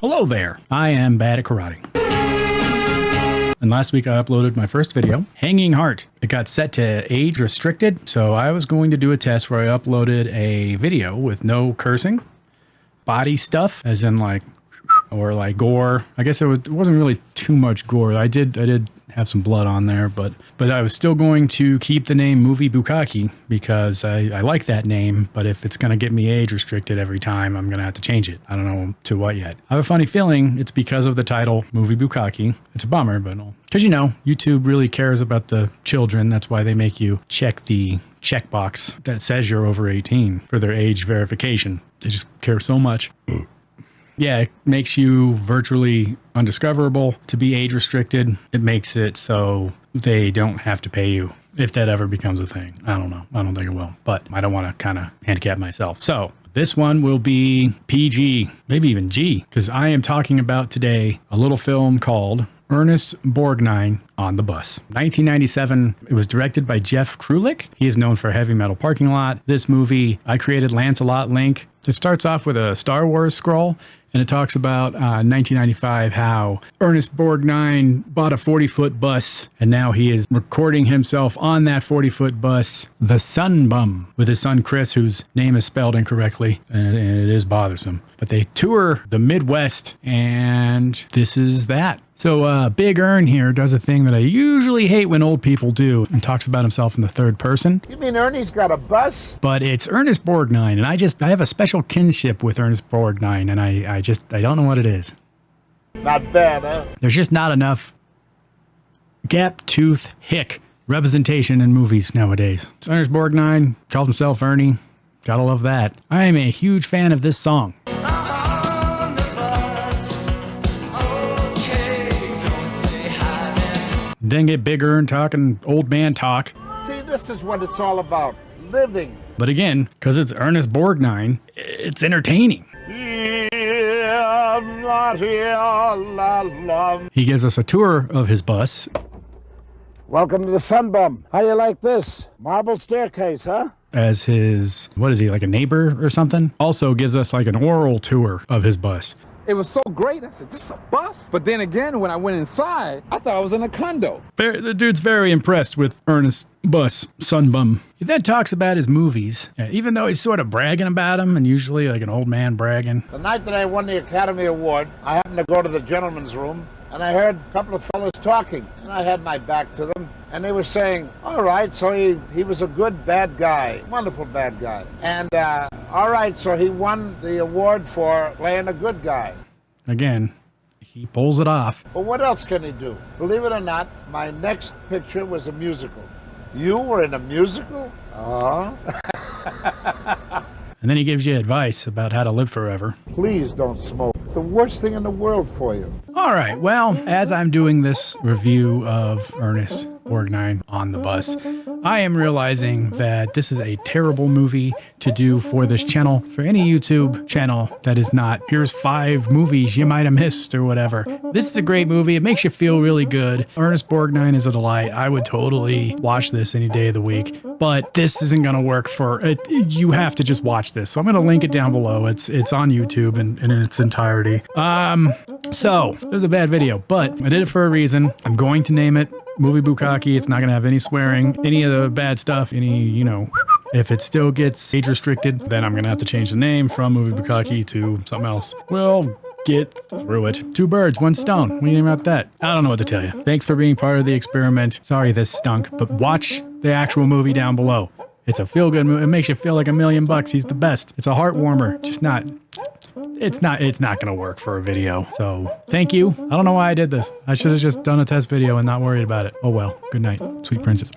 Hello there, I am bad at karate. And last week I uploaded my first video, Hanging Heart. It got set to age restricted, so I was going to do a test where I uploaded a video with no cursing, body stuff, as in like, or like gore. I guess it wasn't really too much gore. I did have some blood on there, but I was still going to keep the name Movie Bukkake because I like that name, but if it's going to get me age restricted every time, I'm going to have to change it. I don't know to what yet. I have a funny feeling it's because of the title Movie Bukkake. It's a bummer, but because YouTube really cares about the children. That's why they make you check the checkbox that says you're over 18 for their age verification. They just care so much. Yeah, it makes you virtually undiscoverable to be age restricted. It makes it so they don't have to pay you if that ever becomes a thing. I don't know. I don't think it will, but I don't want to kind of handicap myself. So this one will be PG, maybe even G, because I am talking about today a little film called Ernest Borgnine on the Bus. 1997, it was directed by Jeff Krulik. He is known for Heavy Metal Parking Lot. This movie, I created Lancelot Link. It starts off with a Star Wars scroll, and it talks about 1995, how Ernest Borgnine bought a 40-foot bus, and now he is recording himself on that 40-foot bus, the Sun Bum, with his son Chris, whose name is spelled incorrectly, and it is bothersome. But they tour the Midwest, and this is that. So Big Ern here does a thing that I usually hate when old people do, and talks about himself in the third person. You mean Ernie's got a bus? But it's Ernest Borgnine, and I have a special kinship with Ernest Borgnine, and I don't know what it is. Not bad, huh? There's just not enough gap tooth hick representation in movies nowadays. So Ernest Borgnine called himself Ernie. Gotta love that. I am a huge fan of this song. Then get bigger and talking old man talk. See, this is what it's all about. Living. But again, because it's Ernest Borgnine, it's entertaining. Yeah, I'm not here, la, la. He gives us a tour of his bus. Welcome to the Sun Bum. How you like this? Marble staircase, huh? As his, what is he, like a neighbor or something? Also gives us like an oral tour of his bus. It was so great. I said, this is a bus? But then again, when I went inside, I thought I was in a condo. The dude's very impressed with Ernest's bus, Sun Bum. He then talks about his movies, even though he's sort of bragging about them, and usually like an old man bragging. The night that I won the Academy Award, I happened to go to the gentleman's room, and I heard a couple of fellas talking, and I had my back to them, and they were saying, all right, so he was a good bad guy, wonderful bad guy. And all right, so he won the award for playing a good guy. Again, he pulls it off. But what else can he do? Believe it or not, my next picture was a musical. You were in a musical? And then he gives you advice about how to live forever. Please don't smoke. It's the worst thing in the world for you. All right, well, as I'm doing this review of Ernest Borgnine on the Bus, I am realizing that this is a terrible movie to do for this channel, for any YouTube channel that is not, here's 5 movies you might have missed or whatever. This is a great movie. It makes you feel really good. Ernest Borgnine is a delight. I would totally watch this any day of the week, but this isn't going to work for it. You have to just watch this. So I'm going to link it down below. It's on YouTube in its entirety. So this is a bad video, but I did it for a reason. I'm going to name it Movie Bukkake. It's not going to have any swearing, any of the bad stuff, if it still gets age restricted, then I'm going to have to change the name from Movie Bukkake to something else. We'll get through it. 2 birds, 1 stone. What do you think about that? I don't know what to tell you. Thanks for being part of the experiment. Sorry this stunk, but watch the actual movie down below. It's a feel-good movie. It makes you feel like $1,000,000. He's the best. It's a heart warmer. Just not... It's not going to work for a video. So thank you. I don't know why I did this. I should have just done a test video and not worried about it. Oh well. Good night, sweet princess.